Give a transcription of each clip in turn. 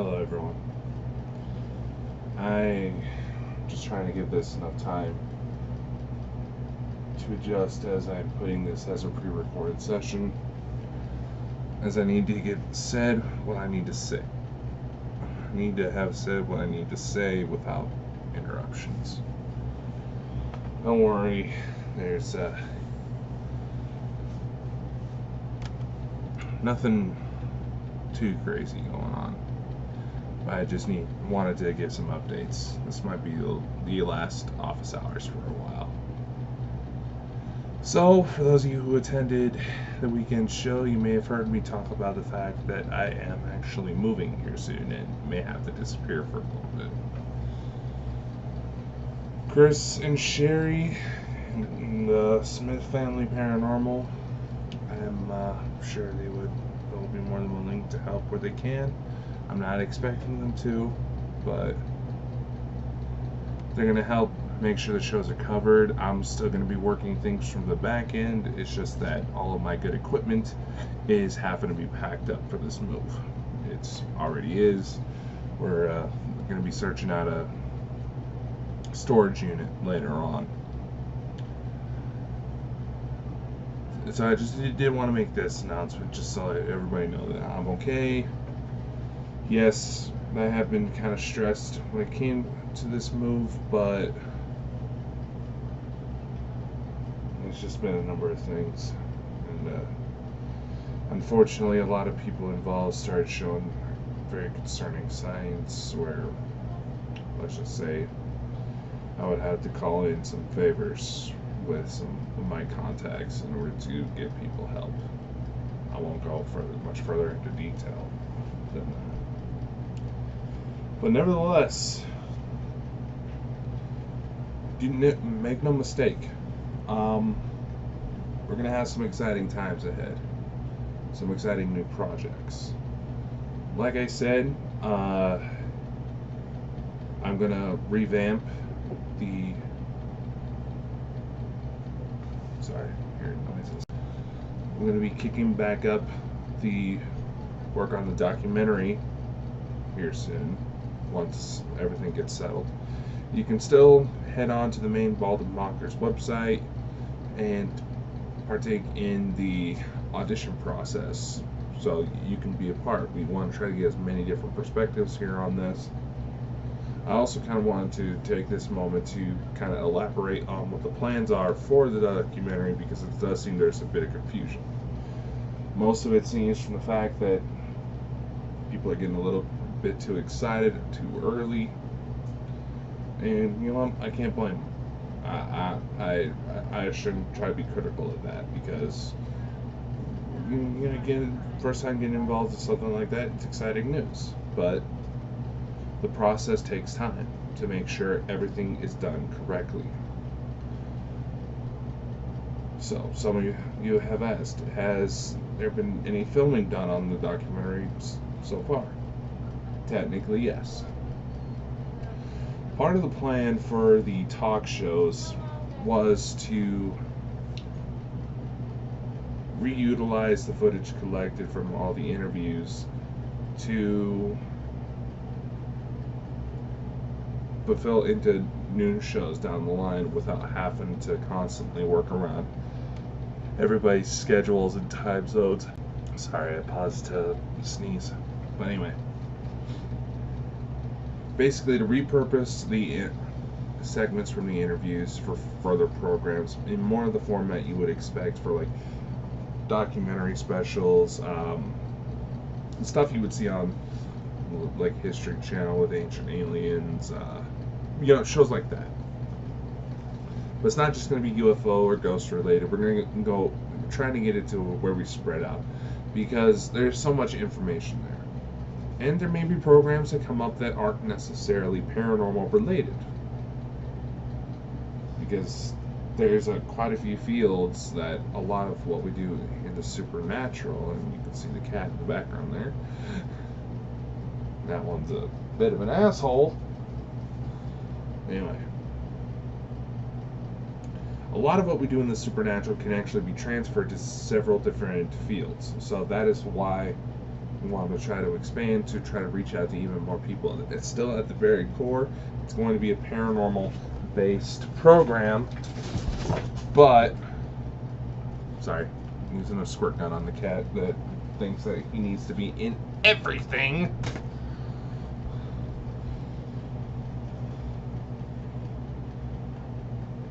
Hello everyone. I'm just trying to give this enough time to adjust as I'm putting this as a pre-recorded session, as I need to get said what I need to say. I need to have said what I need to say without interruptions. Don't worry, there's nothing too crazy going on. I just wanted to give some updates. This might be the last office hours for a while. So, for those of you who attended the weekend show, you may have heard me talk about the fact that I am actually moving here soon and may have to disappear for a little bit. Chris and Sherry and the Smith Family Paranormal, I'm sure they'll be more than willing to help where they can. I'm not expecting them to, but they're going to help make sure the shows are covered. I'm still going to be working things from the back end. It's just that all of my good equipment is having to be packed up for this move. It already is. We're going to be searching out a storage unit later on. So I just did want to make this announcement just so everybody know that I'm okay. Yes, I have been kind of stressed when it came to this move, but it's just been a number of things. And unfortunately, a lot of people involved started showing very concerning signs where, let's just say, I would have to call in some favors with some of my contacts in order to give people help. I won't go much further into detail than that. But nevertheless, make no mistake, we're going to have some exciting times ahead. Some exciting new projects. Like I said, I'm going to revamp the... Sorry, hearing noises. I'm going to be kicking back up the work on the documentary here soon, once everything gets settled. You can still head on to the main Bonkers website and partake in the audition process, so you can be a part. We want to try to get as many different perspectives here on this. I also kind of wanted to take this moment to kind of elaborate on what the plans are for the documentary, because it does seem there's a bit of confusion. Most of it seems from the fact that people are getting a little bit too excited too early, and you know, I can't blame them. I shouldn't try to be critical of that, because first time getting involved in something like that, it's exciting news, but the process takes time to make sure everything is done correctly. So some of you have asked, has there been any filming done on the documentary so far? Technically, yes. Part of the plan for the talk shows was to reutilize the footage collected from all the interviews to fulfill into new shows down the line without having to constantly work around everybody's schedules and time zones. Sorry, I paused to sneeze. But anyway, basically to repurpose the segments from the interviews for further programs in more of the format you would expect for like documentary specials, stuff you would see on like History Channel with Ancient Aliens, shows like that. But it's not just going to be UFO or ghost related. We're going to go trying to get it to where we spread out, because there's so much information there. And there may be programs that come up that aren't necessarily paranormal related, because there's quite a few fields that a lot of what we do in the supernatural, and you can see the cat in the background there. That one's a bit of an asshole. Anyway, a lot of what we do in the supernatural can actually be transferred to several different fields. So that is why We want to try to expand to try to reach out to even more people. It's still at the very core, it's going to be a paranormal based program, but sorry, I'm using a squirt gun on the cat that thinks that he needs to be in everything.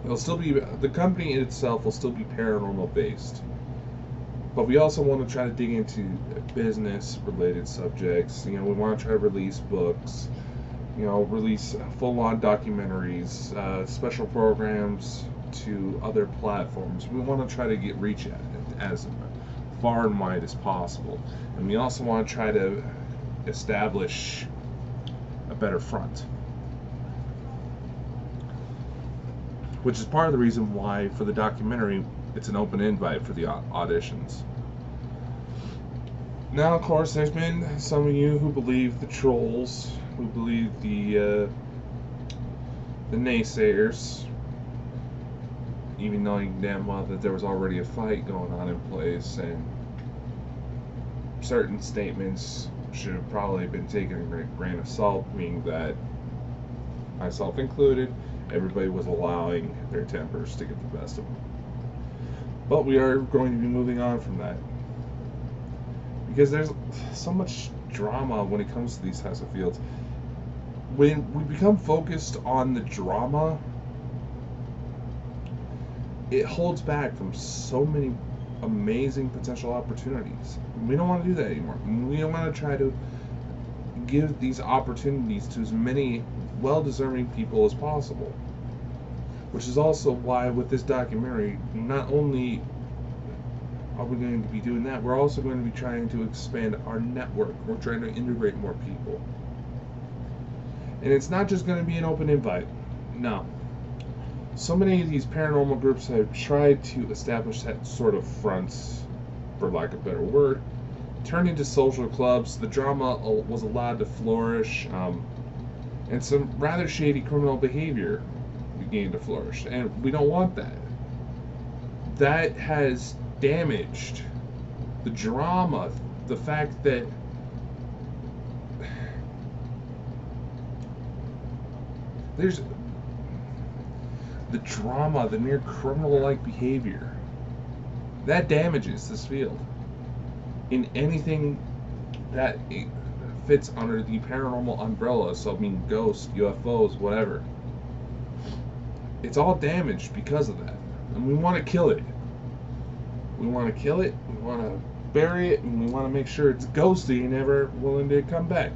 It'll still be, the company itself will still be paranormal based, but we also want to try to dig into business related subjects. We want to try to release books, release full-on documentaries, special programs to other platforms. We want to try to get reach at it as far and wide as possible, and we also want to try to establish a better front, which is part of the reason why for the documentary it's an open invite for the auditions. Now, of course, there's been some of you who believe the trolls, who believe the naysayers, even knowing damn well that there was already a fight going on in place, and certain statements should have probably been taken with a grain of salt, meaning that, myself included, everybody was allowing their tempers to get the best of them. But we are going to be moving on from that, because there's so much drama when it comes to these types of fields. When we become focused on the drama, it holds back from so many amazing potential opportunities. We don't want to do that anymore. We don't want to try to give these opportunities to as many well-deserving people as possible. Which is also why with this documentary, not only are we going to be doing that, we're also going to be trying to expand our network. We're trying to integrate more people. And it's not just going to be an open invite. No. So many of these paranormal groups have tried to establish that sort of front, for lack of a better word, turned into social clubs. The drama was allowed to flourish, and some rather shady criminal behavior began to flourish, and we don't want that. That has damaged the drama, the fact that there's the drama, the near criminal-like behavior that damages this field. In anything that fits under the paranormal umbrella, so I mean ghosts, UFOs, whatever, it's all damaged because of that, and we want to kill it. We want to kill it, we want to bury it, and we want to make sure it's ghosty and never willing to come back.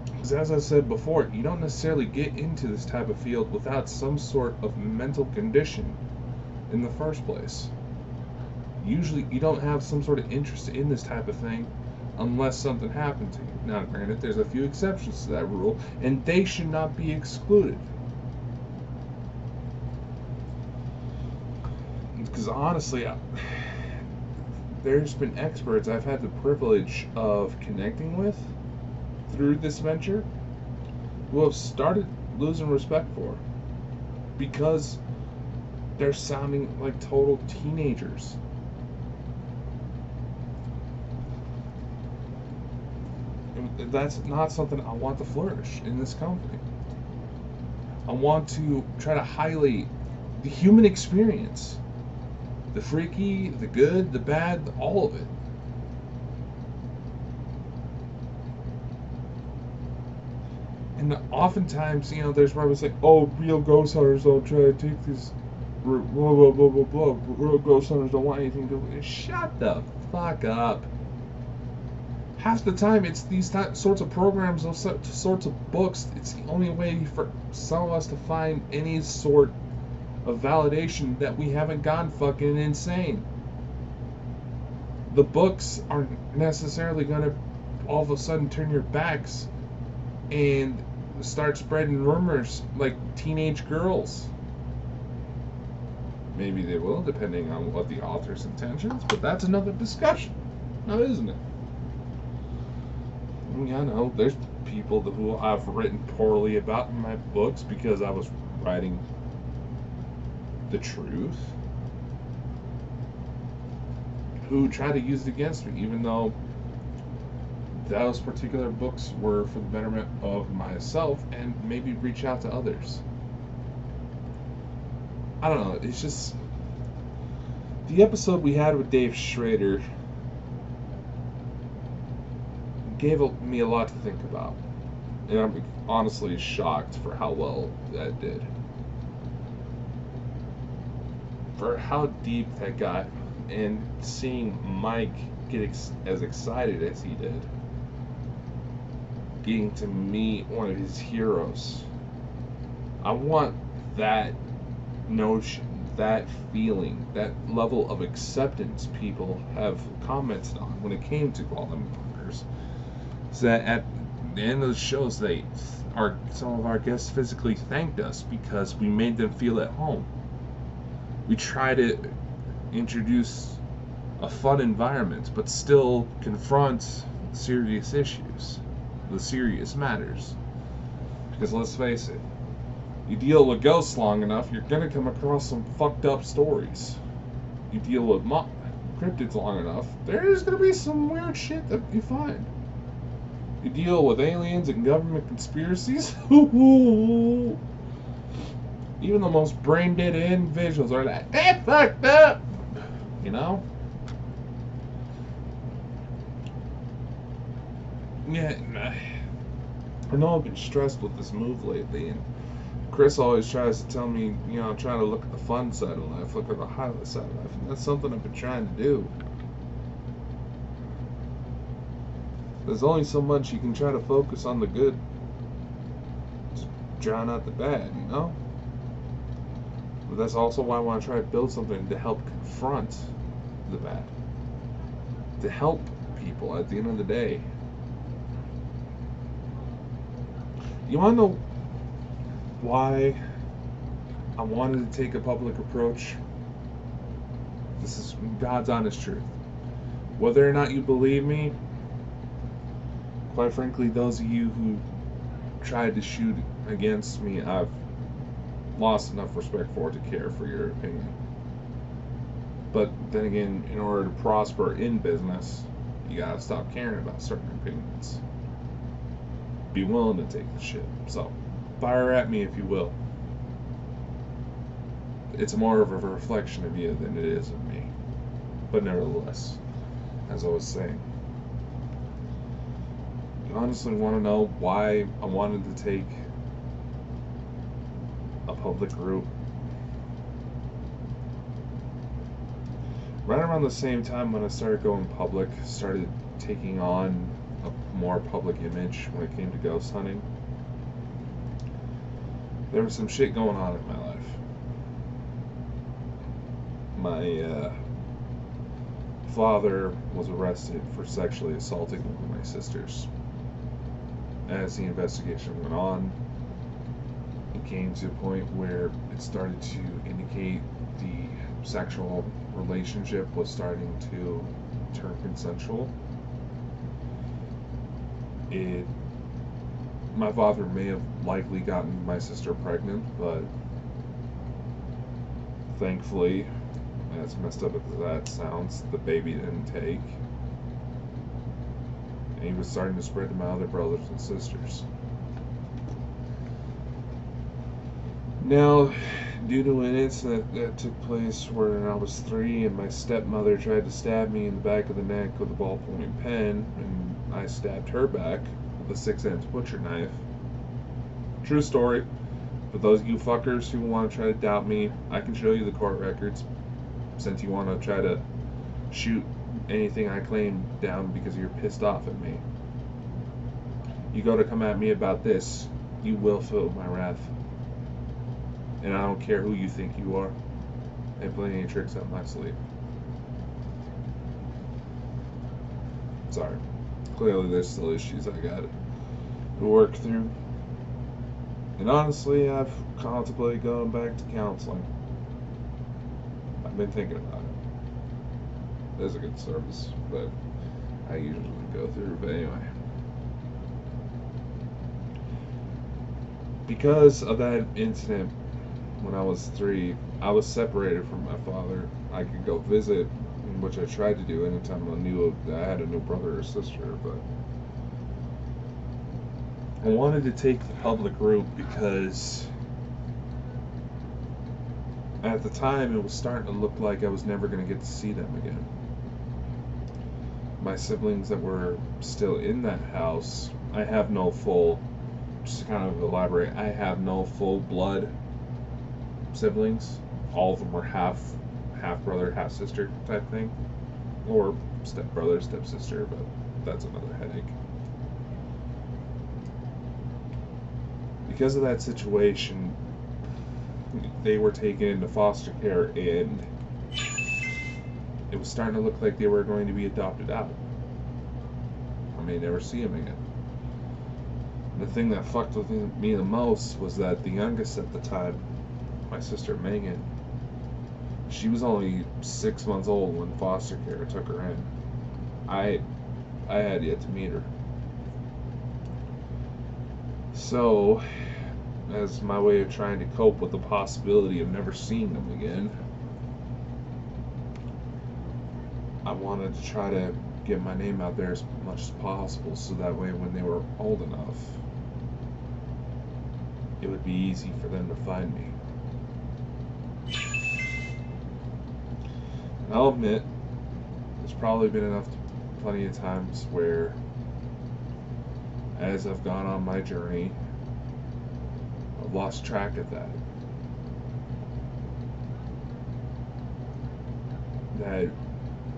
Because as I said before, you don't necessarily get into this type of field without some sort of mental condition in the first place. Usually you don't have some sort of interest in this type of thing unless something happened to you. Now, granted, there's a few exceptions to that rule, and they should not be excluded. Because honestly, there's been experts I've had the privilege of connecting with through this venture who have started losing respect for, because they're sounding like total teenagers. And that's not something I want to flourish in this company. I want to try to highlight the human experience, the freaky, the good, the bad, all of it. And oftentimes, there's probably saying, oh, real ghost hunters don't try to take this, blah, blah, blah, blah, blah. Real ghost hunters don't want anything to do with it. Shut the fuck up. Half the time, it's these sorts of programs, those sorts of books, it's the only way for some of us to find any sort of validation that we haven't gone fucking insane. The books aren't necessarily going to all of a sudden turn your backs and start spreading rumors like teenage girls. Maybe they will, depending on what the author's intentions, but that's another discussion, now isn't it? Yeah, no, there's people who I've written poorly about in my books because I was writing the truth. who tried to use it against me, even though those particular books were for the betterment of myself and maybe reach out to others. I don't know, it's just the episode we had with Dave Schrader gave me a lot to think about. And I'm honestly shocked for how well that did. For how deep that got, and seeing Mike get as excited as he did. Getting to meet one of his heroes. I want that notion, that feeling, that level of acceptance people have commented on when it came to All Them Bonkers. So that at the end of the shows, some of our guests physically thanked us because we made them feel at home. We try to introduce a fun environment, but still confront serious issues, the serious matters. Because let's face it, you deal with ghosts long enough, you're gonna come across some fucked up stories. You deal with cryptids long enough, there's gonna be some weird shit that you find. You deal with aliens and government conspiracies, even the most brain dead individuals are like, they fucked up, you know? Yeah, I know I've been stressed with this move lately, and Chris always tries to tell me, I'm trying to look at the fun side of life, look at the highlight side of life, and that's something I've been trying to do. There's only so much you can try to focus on the good, just drown out the bad, But that's also why I want to try to build something to help confront the bad, to help people at the end of the day. You want to know why I wanted to take a public approach? This is God's honest truth. Whether or not you believe me, quite frankly, those of you who tried to shoot against me, I've lost enough respect for to care for your opinion. But then again, in order to prosper in business, you gotta stop caring about certain opinions. Be willing to take the shit. So, fire at me if you will. It's more of a reflection of you than it is of me. But nevertheless, as I was saying, you honestly want to know why I wanted to take a public route? Right around the same time when I started going public, started taking on a more public image when it came to ghost hunting, there was some shit going on in my life. My father was arrested for sexually assaulting one of my sisters. As the investigation went on, it came to a point where it started to indicate the sexual relationship was starting to turn consensual. My father may have likely gotten my sister pregnant, but thankfully, as messed up as that sounds, the baby didn't take. And he was starting to spread to my other brothers and sisters. Now, due to an incident that took place when I was 3 and my stepmother tried to stab me in the back of the neck with a ballpoint pen, and I stabbed her back with a 6-inch butcher knife. True story. For those of you fuckers who want to try to doubt me, I can show you the court records. Since you want to try to shoot anything I claim down because you're pissed off at me. You go to come at me about this, you will feel my wrath. And I don't care who you think you are. I have plenty of tricks up my sleeve. Sorry. Clearly there's still issues I got to work through. And honestly, I've contemplated going back to counseling. I've been thinking about it. There's a good service, but I usually go through. But anyway, because of that incident when I was 3, I was separated from my father. I could go visit which I tried to do anytime I knew I had a new brother or sister, but I wanted to take the public route because at the time it was starting to look like I was never going to get to see them again. My siblings that were still in that house, I have no full, just to kind of elaborate, I have no full blood siblings. All of them were half brother, half sister type thing, or step brother, step sister, but that's another headache. Because of that situation, they were taken into foster care, and it was starting to look like they were going to be adopted out. I may never see them again. The thing that fucked with me the most was that the youngest at the time, my sister Megan, she was only 6 months old when foster care took her in. I had yet to meet her. So, as my way of trying to cope with the possibility of never seeing them again, I wanted to try to get my name out there as much as possible so that way when they were old enough, it would be easy for them to find me. And I'll admit, there's probably been plenty of times where, as I've gone on my journey, I've lost track of that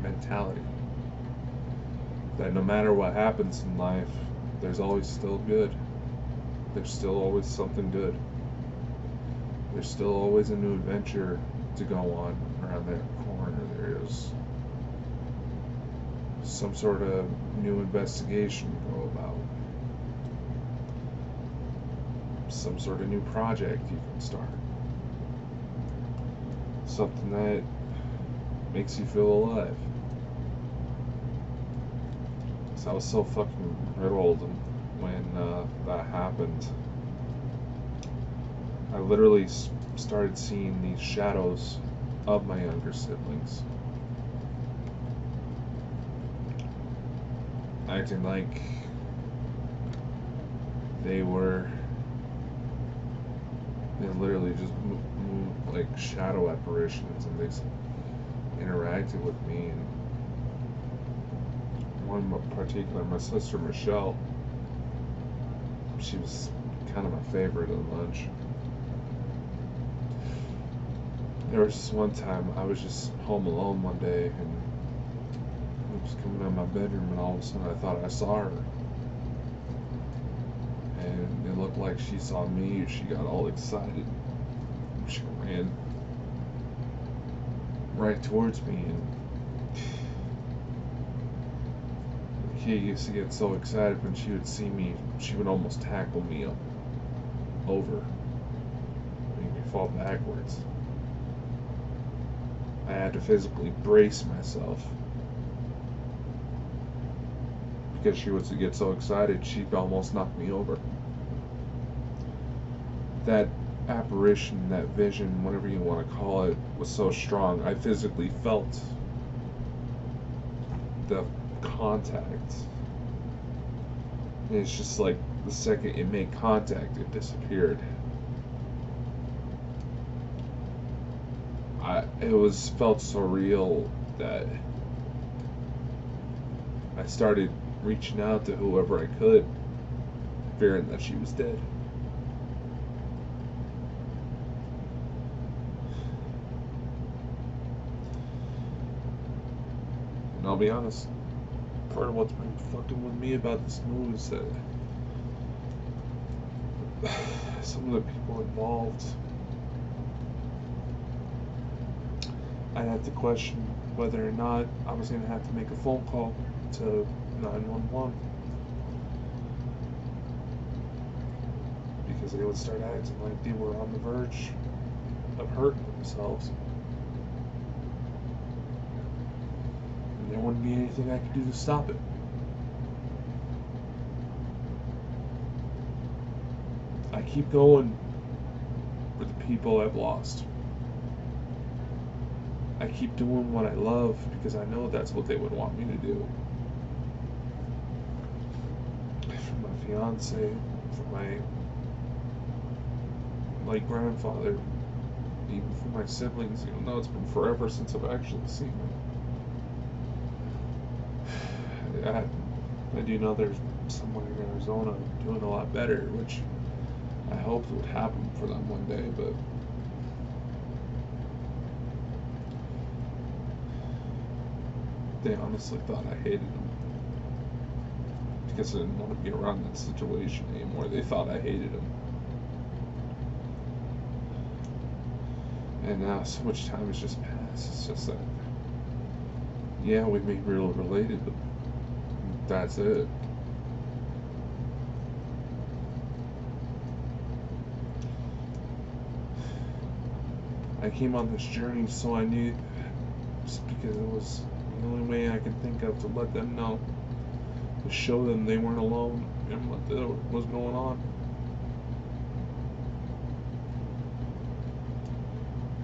mentality. That no matter what happens in life, there's always still good. There's still always something good. There's still always a new adventure to go on around that corner. There's some sort of new investigation to go about. Some sort of new project you can start. Something that makes you feel alive. So I was so fucking riddled when that happened. I literally started seeing these shadows of my younger siblings, acting like they literally just moved like shadow apparitions, and they interacted with me. And one in particular, my sister Michelle, she was kind of my favorite of the bunch. There was just one time I was just home alone one day, and I was coming out of my bedroom, and all of a sudden I thought I saw her. And it looked like she saw me. She got all excited. She ran right towards me, and the kid used to get so excited when she would see me, she would almost tackle me over, make me fall backwards. I had to physically brace myself because she would get so excited she'd almost knock me over. That apparition, that vision, whatever you want to call it, was so strong. I physically felt the contact. And it's just like the second it made contact, it disappeared. It felt so real that I started reaching out to whoever I could, fearing that she was dead. And I'll be honest, part of what's been fucking with me about this move is that some of the people involved, I had to question whether or not I was going to have to make a phone call to 911, because they would start acting like they were on the verge of hurting themselves, and there wouldn't be anything I could do to stop it. I keep going for the people I've lost. I keep doing what I love because I know that's what they would want me to do. For my fiance, for my late grandfather, even for my siblings, even though it's been forever since I've actually seen them. I do know there's someone in Arizona doing a lot better, which I hoped would happen for them one day, but they honestly thought I hated them because I didn't want to be around that situation anymore. They thought I hated them. And now so much time has just passed. It's just that, yeah, we may be real related, but that's it. I came on this journey so I knew, just because it was the only way I could think of to let them know, to show them they weren't alone in what was going on.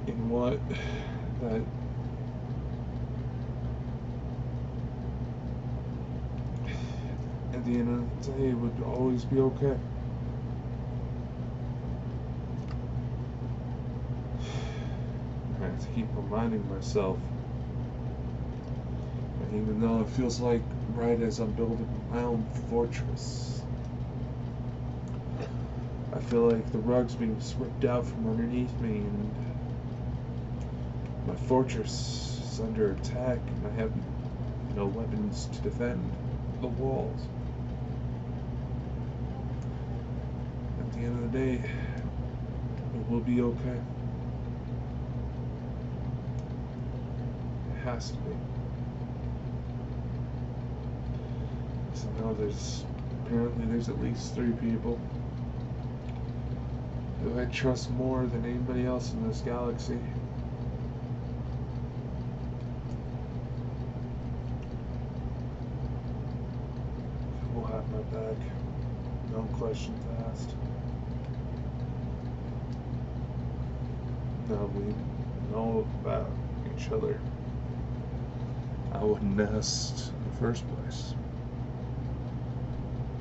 In what that at the end of the day it would always be okay. I have to keep reminding myself, and even though it feels like right as I'm building my own fortress, I feel like the rug's being swept out from underneath me, and my fortress is under attack, and I have no weapons to defend the walls. At the end of the day, it will be okay. It has to be. So now apparently there's at least 3 people who I trust more than anybody else in this galaxy. Will have my back, no questions asked. Now we know about each other. I wouldn't ask in the first place.